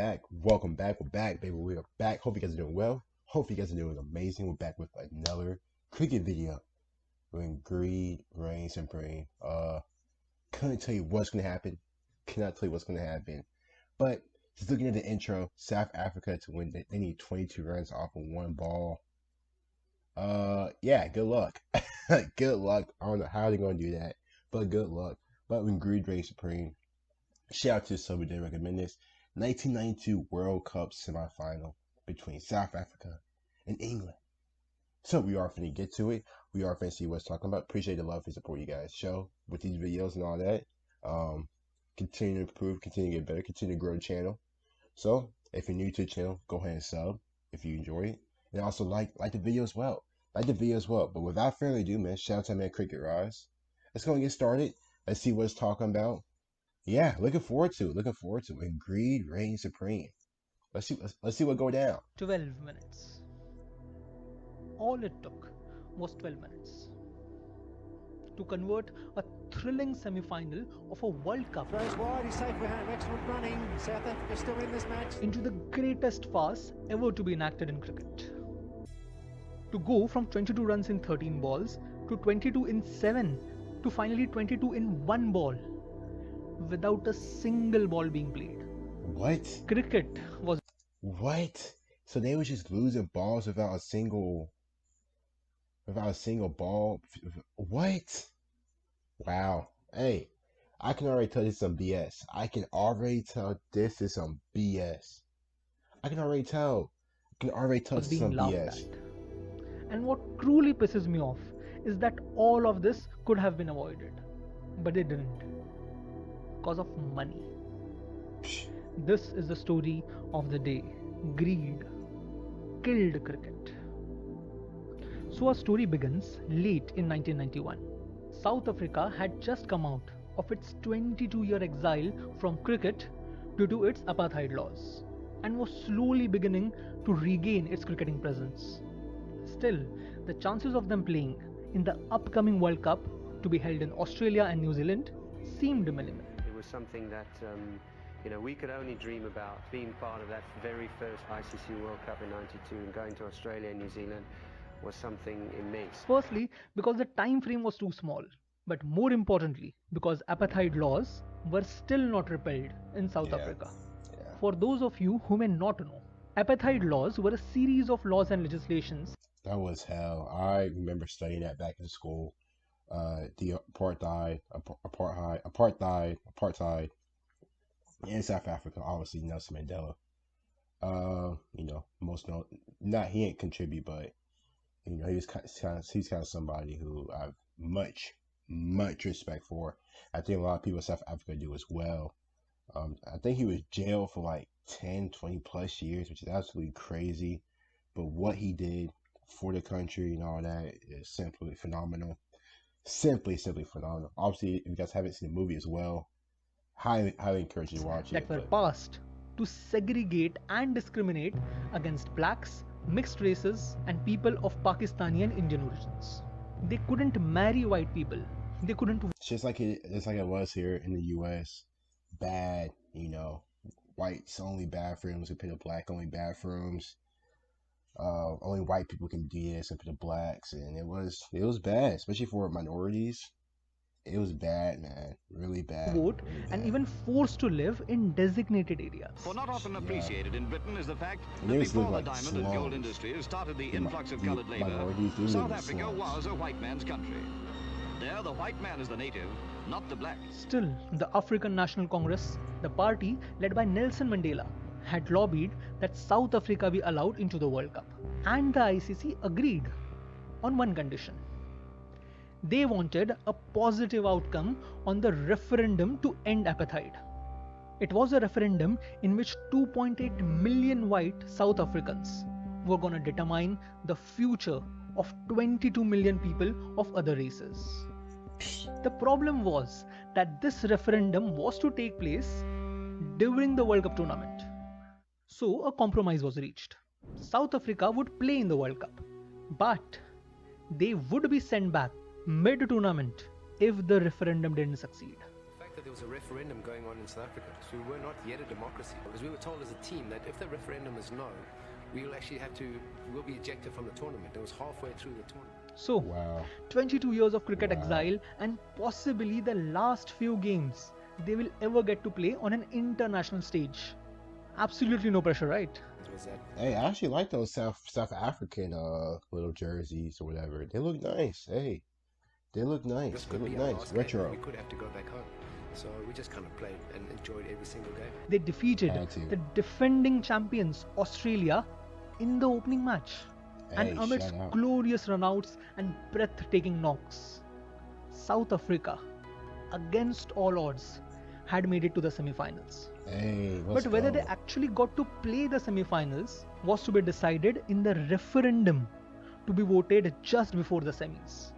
back. Welcome back. We're back, baby. We are back. Hope you guys are doing well. Hope you guys are doing amazing. We're back with another cricket video. When greed reigns supreme. Couldn't tell you what's gonna happen. Cannot tell you what's gonna happen. But just looking at the intro, South Africa to win. They need 22 runs off of one ball. Yeah, good luck. Good luck. I don't know how they're gonna do that, but good luck. But when greed reigns supreme. Shout out to somebody that recommended this. 1992 World Cup semifinal between South Africa and England. So we are finna get to it. We are finna see what's talking about. Appreciate the love and support you guys show with these videos and all that. Continue to improve, continue to get better, continue to grow the channel. So if you're new to the channel, go ahead and sub if you enjoy it. And also like the video as well. Like the video as well. But without further ado, man, shout out to my man Cricket Rise. Let's go and get started. Let's see what it's talking about. Yeah, looking forward to it. When greed reigns supreme. Let's see what go down. 12 minutes. All it took was 12 minutes to convert a thrilling semi-final of a World Cup Throws wide, he's safe behind, excellent running. South Africa still in this match. into the greatest farce ever to be enacted in cricket. To go from 22 runs in 13 balls to 22 in 7 to finally 22 in 1 ball without a single ball being played. What? Cricket was What? So they were just losing balls without a single ball. What? Wow. Hey, I can already tell this is some BS. I can already tell this is some BS. I can already tell this is being some laughed BS. at. And what truly pisses me off is that all of this could have been avoided, but they didn't, because of money. This is the story of the day. Greed killed cricket. So our story begins late in 1991. South Africa had just come out of its 22-year exile from cricket due to its apartheid laws and was slowly beginning to regain its cricketing presence. Still, the chances of them playing in the upcoming World Cup to be held in Australia and New Zealand seemed minimal. It was something that we could only dream about. Being part of that very first ICC World Cup in '92 and going to Australia and New Zealand was something immense. Firstly, because the time frame was too small, but more importantly, because apartheid laws were still not repealed in South Africa. Yeah. For those of you who may not know, apartheid laws were a series of laws and legislations That was hell. I remember studying that back in school. The apartheid in South Africa. Obviously, Nelson Mandela. He didn't contribute, but he's kind of somebody who I have much respect for. I think a lot of people in South Africa do as well. I think he was jailed for like 10, 20 plus years, which is absolutely crazy. But what he did for the country and all that is simply phenomenal. Simply phenomenal. Obviously, if you guys haven't seen the movie as well, highly encourage you to watch that it. were passed to segregate and discriminate against blacks, mixed races, and people of Pakistani and Indian origins. They couldn't marry white people. They couldn't It's just like it was here in the U.S. Bad, whites only bathrooms compared to black only bathrooms. Only white people can do this compared to blacks, and it was bad, especially for minorities. It was bad, man, really bad. vote really and bad. even forced to live in designated areas. For not often appreciated in Britain is the fact And that they just before live the like diamond and gold slums. industries started the The influx of the coloured labour, minorities, they live South in Africa slums. was a white man's country. There the white man is the native, not the black. Still, the African National Congress, the party led by Nelson Mandela, had lobbied that South Africa be allowed into the World Cup. And the ICC agreed on one condition. They wanted a positive outcome on the referendum to end apartheid. It was a referendum in which 2.8 million white South Africans were going to determine the future of 22 million people of other races. The problem was that this referendum was to take place during the World Cup tournament. So a compromise was reached. South Africa would play in the World Cup, but they would be sent back mid-tournament if the referendum didn't succeed. fact that there was a referendum going on in South Africa, so we were not yet a democracy. Because we were told as a team that if the referendum is no, we'll be ejected from the tournament. It was halfway through the tournament. So, Wow. 22 years of cricket Wow. exile and possibly the last few games they will ever get to play on an international stage. Absolutely no pressure, right? Was that Hey, I actually like those South African little jerseys or whatever. They look nice. Hey, they look nice. this They could look be our nice. last game, Retro. and we could have to go back home. So we just kind of played and enjoyed every single game. They defeated Had to. the defending champions Australia in the opening match. Hey, And amidst shout out. glorious runouts and breathtaking knocks, South Africa, against all odds, had made it to the semi-finals. Hey, But let's whether go. they actually got to play the semi-finals was to be decided in the referendum to be voted just before the semis.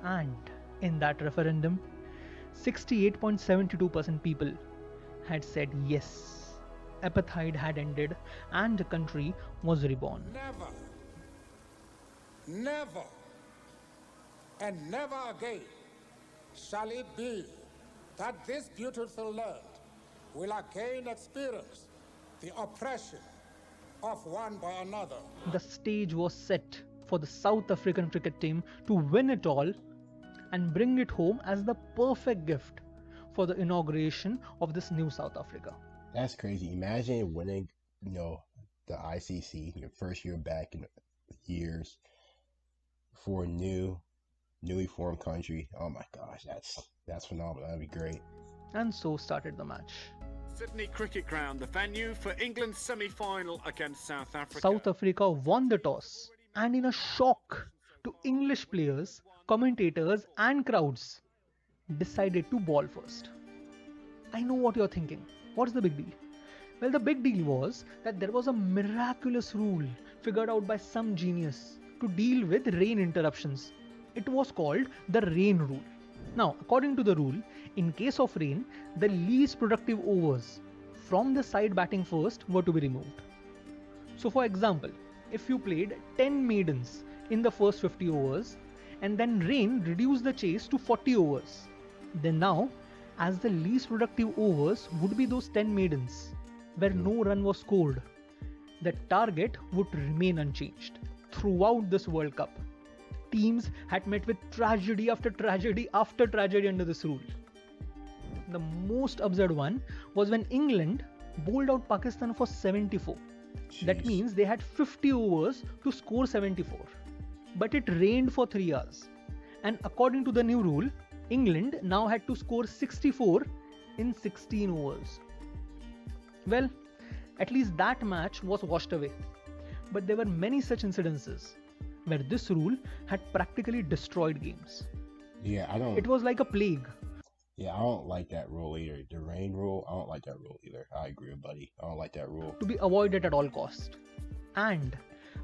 And in that referendum, 68.72% people had said yes. Apartheid had ended and the country was reborn. Never, and never again shall it be that this beautiful land will again experience the oppression of one by another. The stage was set for the South African cricket team to win it all and bring it home as the perfect gift for the inauguration of this new South Africa. That's crazy. Imagine winning, the ICC your first year back in years for a newly formed country. Oh my gosh, that's phenomenal. That'd be great. And so started the match. Sydney Cricket Ground, the venue for England's semi-final against South Africa. South Africa won the toss, and in a shock to English players, commentators, and crowds, decided to ball first. I know what you're thinking. What's the big deal? Well, the big deal was that there was a miraculous rule figured out by some genius to deal with rain interruptions. It was called the rain rule. Now, according to the rule, in case of rain, the least productive overs from the side batting first were to be removed. So, for example, if you played 10 maidens in the first 50 overs and then rain reduced the chase to 40 overs, then now, as the least productive overs would be those 10 maidens where no run was scored, the target would remain unchanged throughout this World Cup. Teams had met with tragedy after tragedy after tragedy under this rule. The most absurd one was when England bowled out Pakistan for 74. That Jeez. means they had 50 overs to score 74. But it rained for 3 hours. And according to the new rule, England now had to score 64 in 16 overs. Well, at least that match was washed away. But there were many such incidences where this rule had practically destroyed games. Yeah, I don't. It was like a plague. Yeah, I don't like that rule either. The rain rule, I don't like that rule either. I agree, buddy. I don't like that rule. To be avoided at all cost. And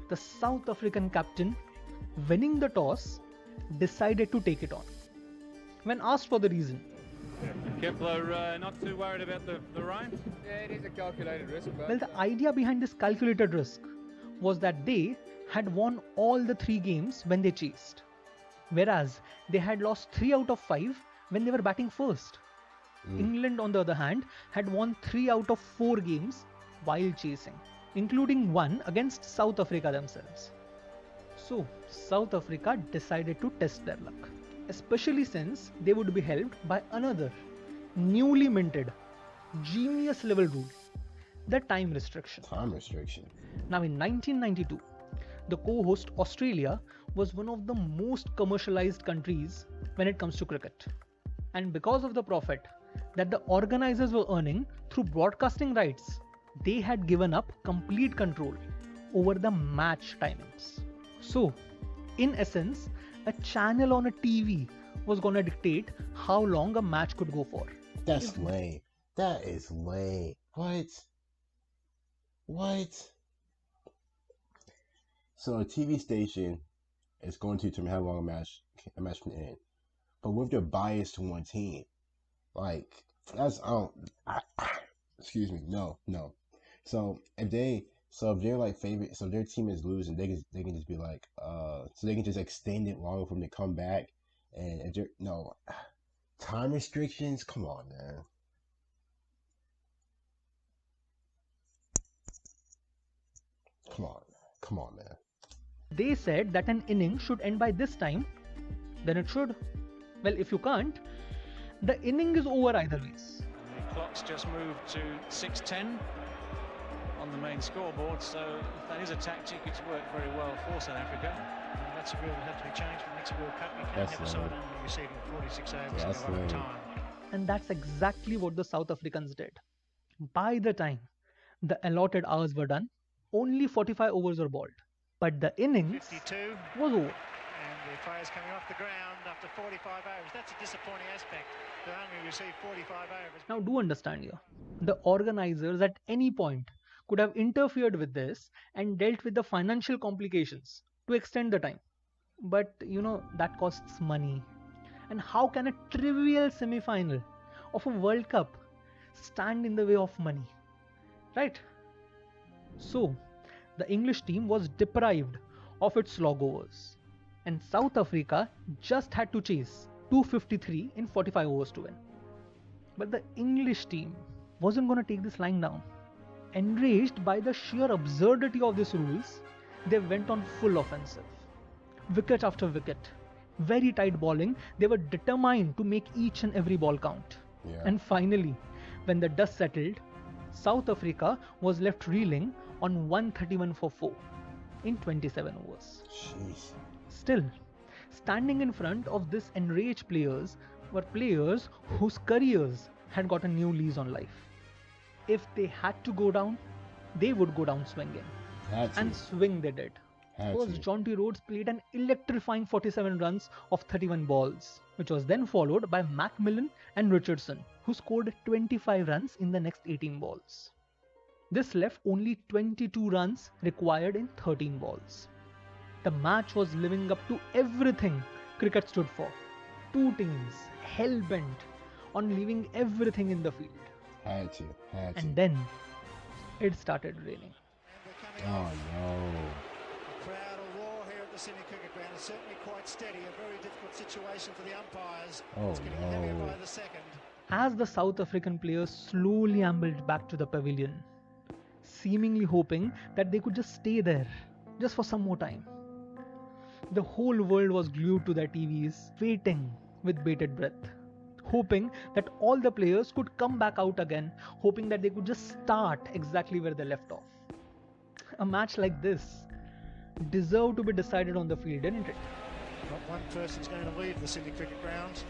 the South African captain, winning the toss, decided to take it on. When asked for the reason, Kepler not too worried about the rain? Yeah, it is a calculated risk, but well, the idea behind this calculated risk was that they had won all the 3 games when they chased, whereas they had lost 3 out of 5 when they were batting first. England, on the other hand, had won 3 out of 4 games while chasing, including one against South Africa themselves. So, South Africa decided to test their luck, especially since they would be helped by another newly minted genius level rule, the time restriction. Time restriction. Now, in 1992, the co-host Australia was one of the most commercialized countries when it comes to cricket. And because of the profit that the organizers were earning through broadcasting rights, they had given up complete control over the match timings. So, in essence, a channel on a TV was gonna dictate how long a match could go for. That's lame. That is lame. What? So a TV station is going to determine how long a match can end. But with their bias to one team, like that's excuse me, no. So if they're like favorite, so their team is losing, they can just be like, so they can just extend it longer for them to come back, and if they're Time restrictions? Come on, man. Come on, man. They said that an inning should end by this time, then it should. Well, if you can't, the inning is over either ways. The clock's just moved to 6:10 on the main scoreboard, so if that is a tactic, it's worked very well for South Africa. And that's a rule that has to be changed for the next World Cup. You can't have a side only receiving 46 overs in a run of time. And that's exactly what the South Africans did. By the time the allotted hours were done, only 45 overs were bowled. But the innings 52. was over. And the players coming off the ground after 45 overs. That's a disappointing aspect. They only received 45 overs. Now do understand here, the organizers at any point could have interfered with this and dealt with the financial complications to extend the time. But that costs money. And how can a trivial semi-final of a World Cup stand in the way of money? Right? So, the English team was deprived of its log overs. And South Africa just had to chase 253 in 45 overs to win. But the English team wasn't going to take this lying down. Enraged by the sheer absurdity of these rules, they went on full offensive. Wicket after wicket, very tight bowling, they were determined to make each and every ball count. Yeah. And finally, when the dust settled, South Africa was left reeling on 131 for 4 in 27 overs. Jeez. Still, standing in front of this enraged players were players whose careers had got a new lease on life. If they had to go down, they would go down swinging. And swing they did. First, Jonty Rhodes played an electrifying 47 runs of 31 balls, which was then followed by Macmillan and Richardson, who scored 25 runs in the next 18 balls. This left only 22 runs required in 13 balls. The match was living up to everything cricket stood for. Two teams hell-bent on leaving everything in the field. Had to. And then it started raining. Oh no. The crowd will roar here at the Sydney Cricket Ground. It's certainly quite steady. A very difficult situation for the umpires. Oh, it's getting heavier by the second. As the South African players slowly ambled back to the pavilion, seemingly hoping that they could just stay there, just for some more time. The whole world was glued to their TVs, waiting with bated breath, hoping that all the players could come back out again, hoping that they could just start exactly where they left off. A match like this deserved to be decided on the field, didn't it? Not one person's going to leave the Sydney Cricket Ground.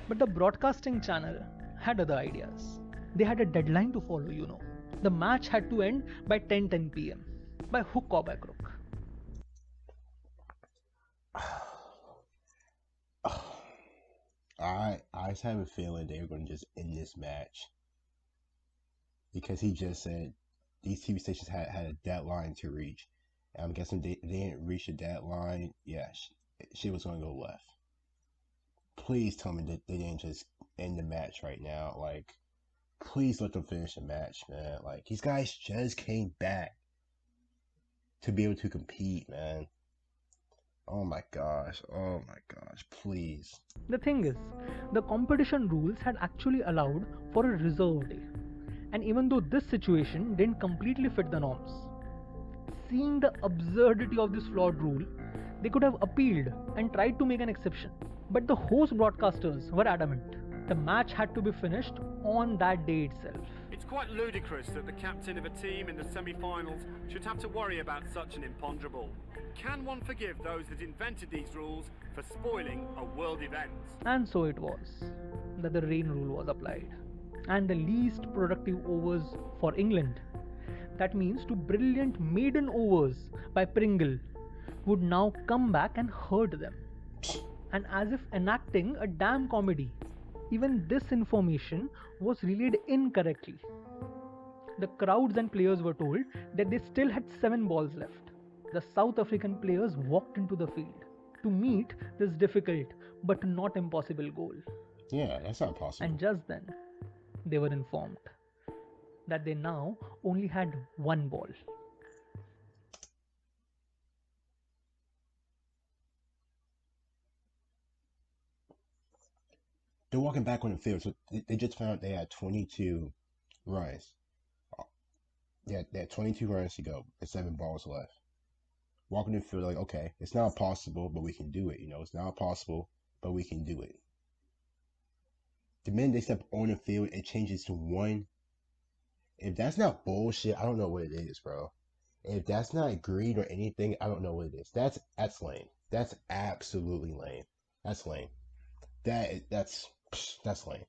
But the broadcasting channel had other ideas. They had a deadline to follow, The match had to end by 10:10 p.m. by hook or by crook. I just have a feeling they were going to just end this match. Because he just said these TV stations had a deadline to reach. And I'm guessing they didn't reach the deadline. Yeah, she was going to go left. Please tell me that they didn't just end the match right now. Like, please let them finish the match, man. Like, these guys just came back to be able to compete, man. Oh my gosh, please. The thing is, the competition rules had actually allowed for a reserve day. And even though this situation didn't completely fit the norms, seeing the absurdity of this flawed rule, they could have appealed and tried to make an exception. But the host broadcasters were adamant. The match had to be finished on that day itself. It's quite ludicrous that the captain of a team in the semi-finals should have to worry about such an imponderable. Can one forgive those that invented these rules for spoiling a world event? And so it was that the rain rule was applied. And the least productive overs for England, that means to brilliant maiden overs by Pringle, would now come back and hurt them. And as if enacting a damn comedy, even this information was relayed incorrectly. The crowds and players were told that they still had 7 balls left. The South African players walked into the field to meet this difficult but not impossible goal. Yeah, that's not possible. And just then, they were informed that they now only had 1 ball. The they're walking back on the field. So they just found out they had 22 runs. They had 22 runs to go and 7 balls left. Walking the field like, okay, it's not possible, but we can do it. It's not possible, but we can do it. The minute they step on the field, it changes to 1. If that's not bullshit, I don't know what it is, bro. If that's not greed or anything, I don't know what it is. That's lame. That's absolutely lame. That's lame. That's lame.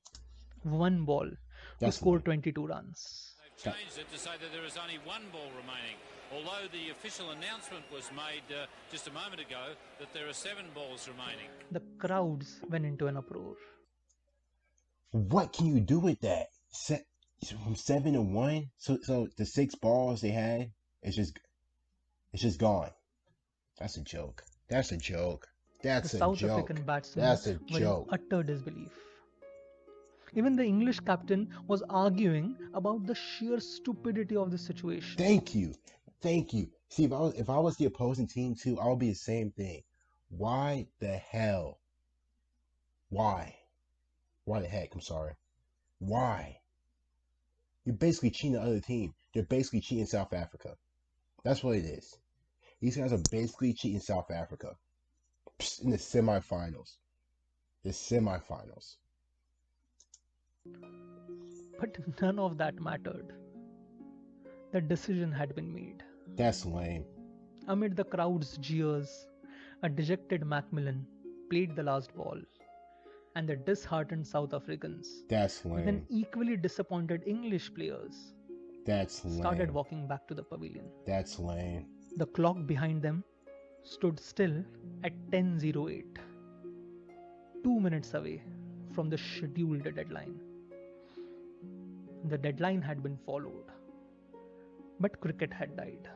1 ball to score 22 runs. They've changed it to say that there is only 1 ball remaining. Although the official announcement was made just a moment ago that there are 7 balls remaining. The crowds went into an uproar. What can you do with that? From 7 to 1, so the 6 balls they had, it's just gone. That's a joke. That's a joke. That's the a South joke. African batsmen That's a were joke. in utter disbelief. Even the English captain was arguing about the sheer stupidity of the situation. Thank you. See, if I was the opposing team too, I would be the same thing. Why the hell? Why? Why the heck? I'm sorry. Why? You're basically cheating the other team. They're basically cheating South Africa. That's what it is. These guys are basically cheating South Africa in the semifinals. But none of that mattered. The decision had been made. That's lame. Amid the crowd's jeers, a dejected Macmillan played the last ball, and the disheartened South Africans, That's lame. with an equally disappointed English players, That's lame. started walking back to the pavilion. That's lame. The clock behind them stood still at 10:08, 2 minutes away from the scheduled deadline. The deadline had been followed, but cricket had died.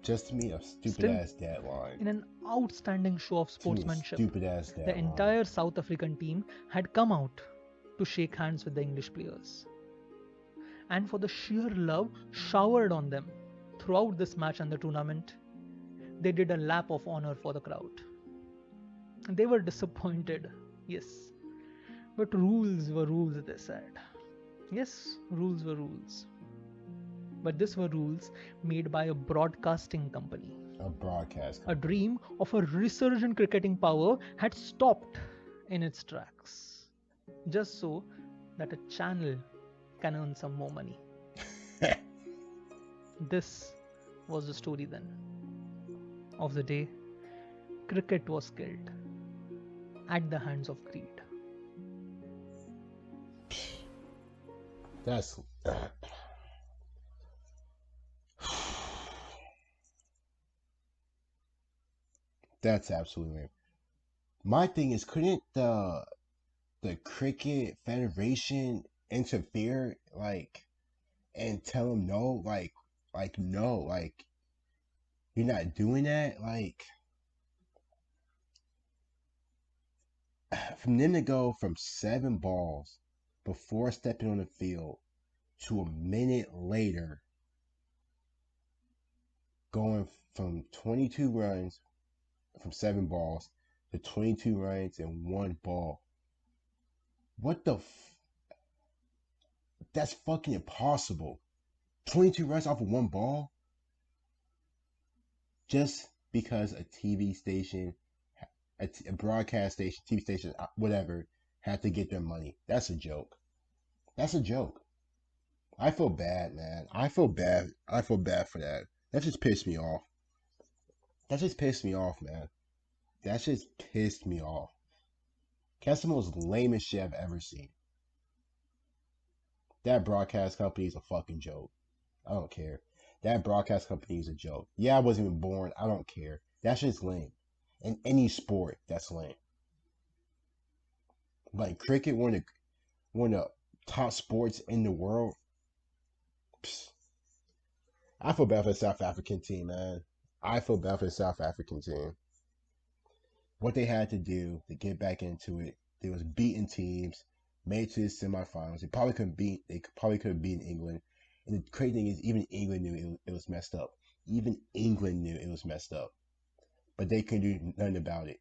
Just to me, a stupid-ass deadline. In an outstanding show of sportsmanship, Stupid-ass deadline. the entire South African team had come out to shake hands with the English players. And for the sheer love showered on them throughout this match and the tournament, they did a lap of honor for the crowd. They were disappointed, yes. But rules were rules, they said. Yes, rules were rules. But these were rules made by a broadcasting company. A broadcast company. A dream of a resurgent cricketing power had stopped in its tracks, just so that a channel can earn some more money. This was the story then of the day cricket was killed at the hands of greed. That's absolutely lame. My thing is, couldn't the cricket federation interfere, and tell them no, no, you're not doing that, from them to go from 7 balls before stepping on the field to a minute later going from 22 runs from 7 balls to 22 runs and 1 ball. What the that's fucking impossible. 22 runs off of 1 ball? Just because a TV station, a broadcast station, TV station, whatever, had to get their money. That's a joke. That's a joke. I feel bad, man. I feel bad for that. That just pissed me off. That just pissed me off, man. That just pissed me off. That's the most lamest shit I've ever seen. That broadcast company is a fucking joke. I don't care. That broadcast company is a joke. Yeah, I wasn't even born. I don't care. That's just lame. In any sport, that's lame. Like cricket, one of the top sports in the world. Psst. I feel bad for the South African team, man. I feel bad for the South African team. What they had to do to get back into it, they was beating teams, made it to the semifinals. They probably could have beaten England. And the crazy thing is, even England knew it was messed up. Even England knew it was messed up. But they couldn't do nothing about it.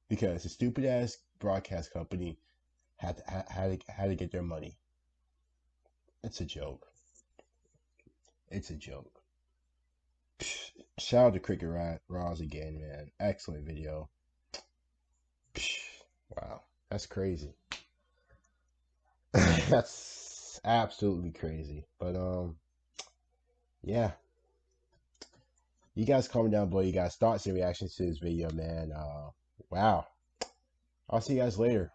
because the stupid ass broadcast company had to get their money. It's a joke. It's a joke. Shout out to Cricket Roz again, man. Excellent video. Wow, that's crazy. That's absolutely crazy. But yeah. You guys comment down below. You guys thoughts and reactions to this video, man. Wow. I'll see you guys later.